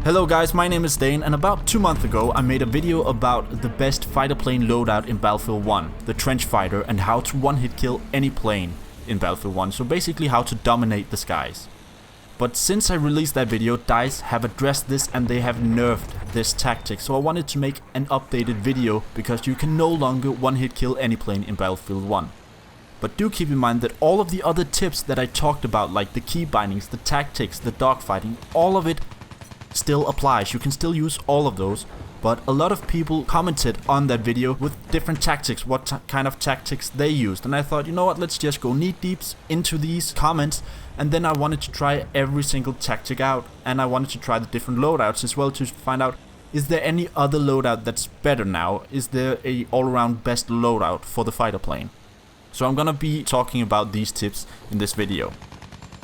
Hello guys, my name is Dane, and about 2 months ago I made a video about the best fighter plane loadout in Battlefield 1, the trench fighter, and how to one-hit kill any plane in Battlefield 1, so basically how to dominate the skies. But since I released that video, DICE have addressed this and they have nerfed this tactic, so I wanted to make an updated video because you can no longer one-hit kill any plane in Battlefield 1. But do keep in mind that all of the other tips that I talked about, like the key bindings, the tactics, the dogfighting, all of it still applies. You can still use all of those, but a lot of people commented on that video with different tactics, what kind of tactics they used, and I thought, you know what, let's just go knee deep into these comments, and then I wanted to try every single tactic out, and I wanted to try the different loadouts as well to find out, is there any other loadout that's better now? Is there a all-around best loadout for the fighter plane? So I'm gonna be talking about these tips in this video.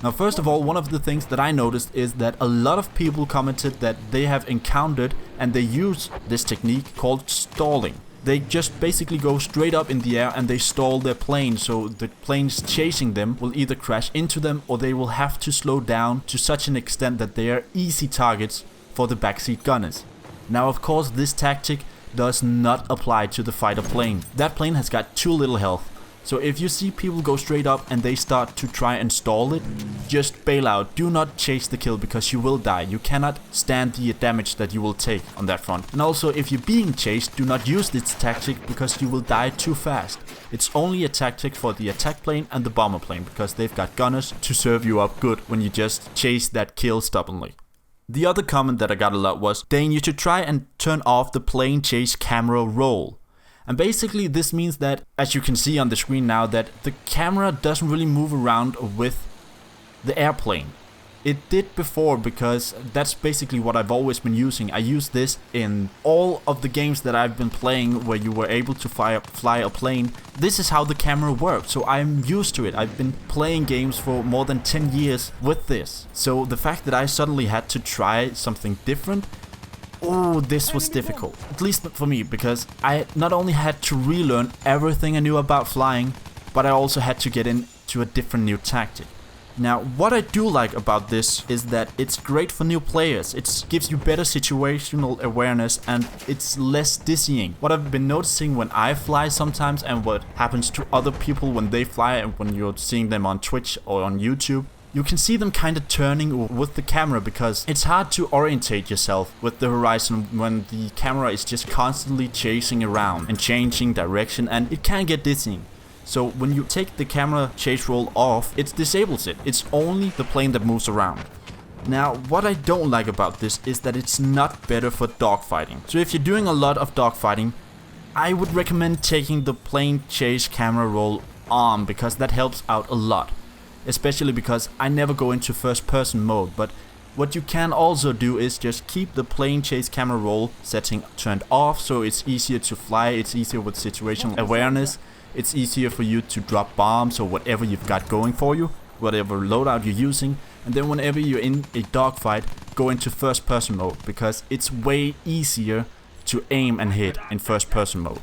Now, first of all, one of the things that I noticed is that a lot of people commented that they have encountered and they use this technique called stalling. They just basically go straight up in the air and they stall their plane, so the planes chasing them will either crash into them or they will have to slow down to such an extent that they are easy targets for the backseat gunners. Now, of course, this tactic does not apply to the fighter plane. That plane has got too little health. So if you see people go straight up and they start to try and stall it, just bail out. Do not chase the kill because you will die. You cannot stand the damage that you will take on that front. And also, if you're being chased, do not use this tactic because you will die too fast. It's only a tactic for the attack plane and the bomber plane because they've got gunners to serve you up good when you just chase that kill stubbornly. The other comment that I got a lot was, Dane, you should try and turn off the plane chase camera roll. And basically this means that, as you can see on the screen now, that the camera doesn't really move around with the airplane. It did before because that's basically what I've always been using. I use this in all of the games that I've been playing where you were able to fly a plane. This is how the camera works, so I'm used to it. I've been playing games for more than 10 years with this. So the fact that I suddenly had to try something different, oh, this was difficult, at least for me, because I not only had to relearn everything I knew about flying, but I also had to get into a different new tactic. Now, what I do like about this is that it's great for new players. It gives you better situational awareness and it's less dizzying. What I've been noticing when I fly sometimes and what happens to other people when they fly and when you're seeing them on Twitch or on YouTube, you can see them kind of turning with the camera because it's hard to orientate yourself with the horizon when the camera is just constantly chasing around and changing direction, and it can get dizzying. So when you take the camera chase roll off, it disables it. It's only the plane that moves around. Now, what I don't like about this is that it's not better for dogfighting. So if you're doing a lot of dogfighting, I would recommend taking the plane chase camera roll on because that helps out a lot. Especially because I never go into first person mode, but what you can also do is just keep the plane chase camera roll setting turned off, so it's easier to fly, it's easier with situational awareness, it's easier for you to drop bombs or whatever you've got going for you, whatever loadout you're using, and then whenever you're in a dogfight, go into first person mode because it's way easier to aim and hit in first person mode.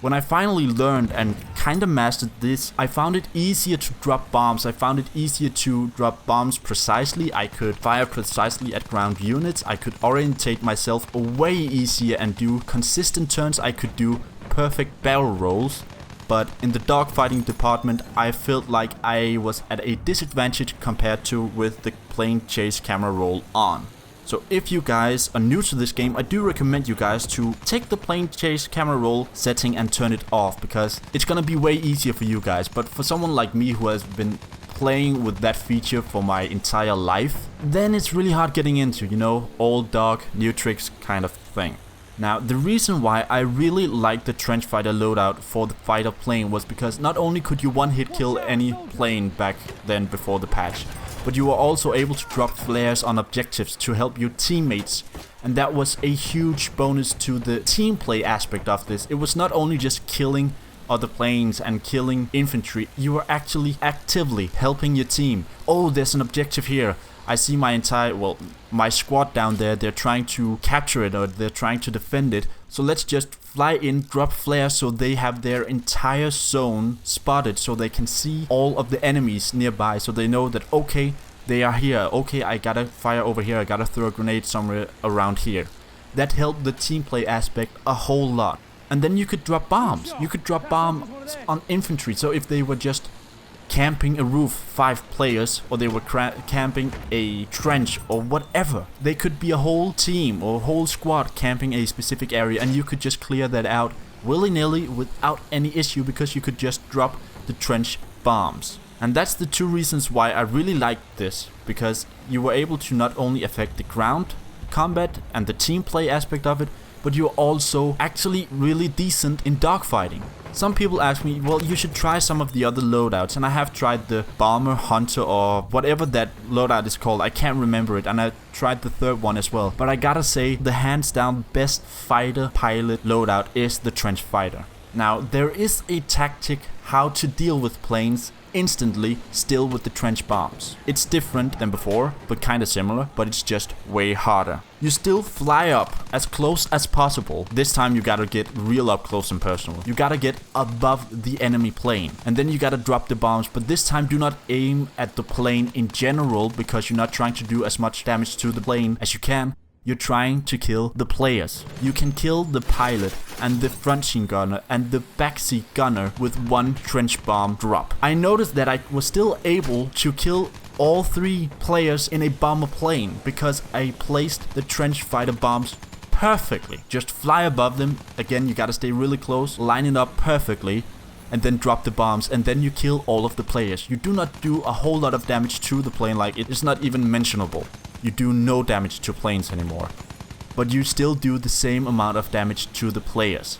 When I finally learned and kinda mastered this, I found it easier to drop bombs. I found it easier to drop bombs precisely. I could fire precisely at ground units. I could orientate myself way easier and do consistent turns. I could do perfect barrel rolls. But in the dogfighting department, I felt like I was at a disadvantage compared to with the plane chase camera roll on. So if you guys are new to this game, I do recommend you guys to take the plane chase camera roll setting and turn it off because it's gonna be way easier for you guys. But for someone like me who has been playing with that feature for my entire life, then it's really hard getting into, you know, old dog, new tricks kind of thing. Now, the reason why I really liked the trench fighter loadout for the fighter plane was because not only could you one-hit kill any plane back then before the patch, but you were also able to drop flares on objectives to help your teammates. And that was a huge bonus to the team play aspect of this. It was not only just killing other planes and killing infantry, you were actually actively helping your team. Oh, there's an objective here. I see my squad down there, they're trying to capture it or they're trying to defend it. So let's just fly in, drop flares so they have their entire zone spotted so they can see all of the enemies nearby. So they know that, okay, They are here. Okay, I gotta fire over here. I gotta throw a grenade somewhere around here. That helped the team play aspect a whole lot. And then you could drop bombs. You could drop bombs on infantry. So if they were just camping a roof, 5 players, or they were camping a trench or whatever, they could be a whole team or a whole squad camping a specific area, and you could just clear that out willy-nilly without any issue, because you could just drop the trench bombs. And that's the 2 reasons why I really liked this, because you were able to not only affect the ground combat and the team play aspect of it, but you're also actually really decent in dogfighting. Some people ask me, well, you should try some of the other loadouts, and I have tried the Bomber, Hunter, or whatever that loadout is called. I can't remember it, and I tried the 3rd one as well. But I gotta say, the hands down best fighter pilot loadout is the Trench Fighter. Now, there is a tactic how to deal with planes instantly still with the trench bombs. It's different than before, but kinda similar, but it's just way harder. You still fly up as close as possible. This time you gotta get real up close and personal. You gotta get above the enemy plane, and then you gotta drop the bombs, but this time do not aim at the plane in general, because you're not trying to do as much damage to the plane as you can. You're trying to kill the players. You can kill the pilot and the front scene gunner and the backseat gunner with 1 trench bomb drop. I noticed that I was still able to kill all 3 players in a bomber plane because I placed the trench fighter bombs perfectly. Just fly above them. Again, you gotta stay really close, line it up perfectly, and then drop the bombs, and then you kill all of the players. You do not do a whole lot of damage to the plane, like it is not even mentionable. You do no damage to planes anymore, but you still do the same amount of damage to the players.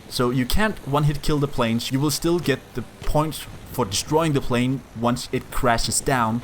So you can't one-hit kill the planes. You will still get the points for destroying the plane once it crashes down,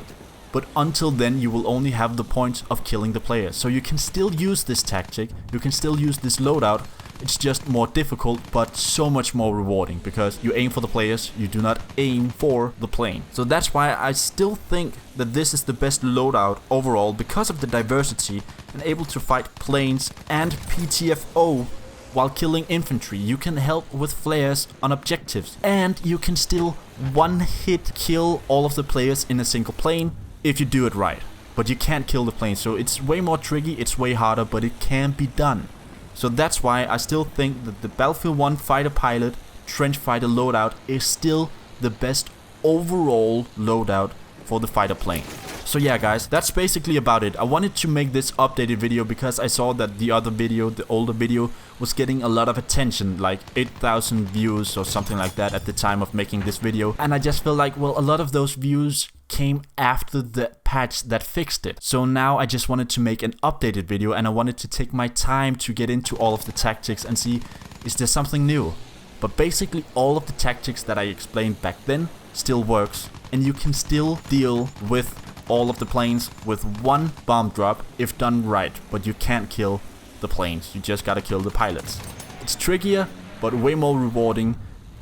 but until then you will only have the points of killing the players. So you can still use this tactic, you can still use this loadout. It's just more difficult, but so much more rewarding, because you aim for the players, you do not aim for the plane. So that's why I still think that this is the best loadout overall, because of the diversity and able to fight planes and PTFO while killing infantry. You can help with flares on objectives, and you can still one-hit kill all of the players in a single plane if you do it right. But you can't kill the plane, so it's way more tricky, it's way harder, but it can be done. So that's why I still think that the Battlefield 1 fighter pilot trench fighter loadout is still the best overall loadout for the fighter plane. So yeah guys, that's basically about it. I wanted to make this updated video because I saw that the other video, the older video, was getting a lot of attention, like 8,000 views or something like that at the time of making this video. And I just felt like, well, a lot of those views came after the patch that fixed it. So now I just wanted to make an updated video, and I wanted to take my time to get into all of the tactics and see, is there something new? But basically all of the tactics that I explained back then still works, and you can still deal with all of the planes with 1 bomb drop if done right, but you can't kill the planes, you just gotta kill the pilots. It's trickier, but way more rewarding,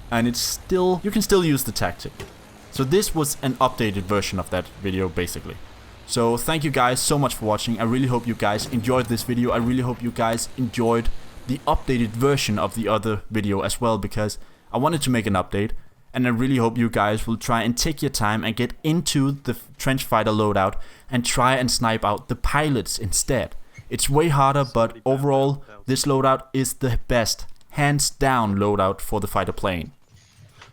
and it's still, you can still use the tactic. So this was an updated version of that video basically. So thank you guys so much for watching. I really hope you guys enjoyed this video. I really hope you guys enjoyed the updated version of the other video as well, because I wanted to make an update, and I really hope you guys will try and take your time and get into the trench fighter loadout and try and snipe out the pilots instead. It's way harder, but overall this loadout is the best, hands down loadout for the fighter plane.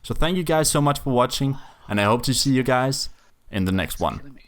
So thank you guys so much for watching, and I hope to see you guys in the next one.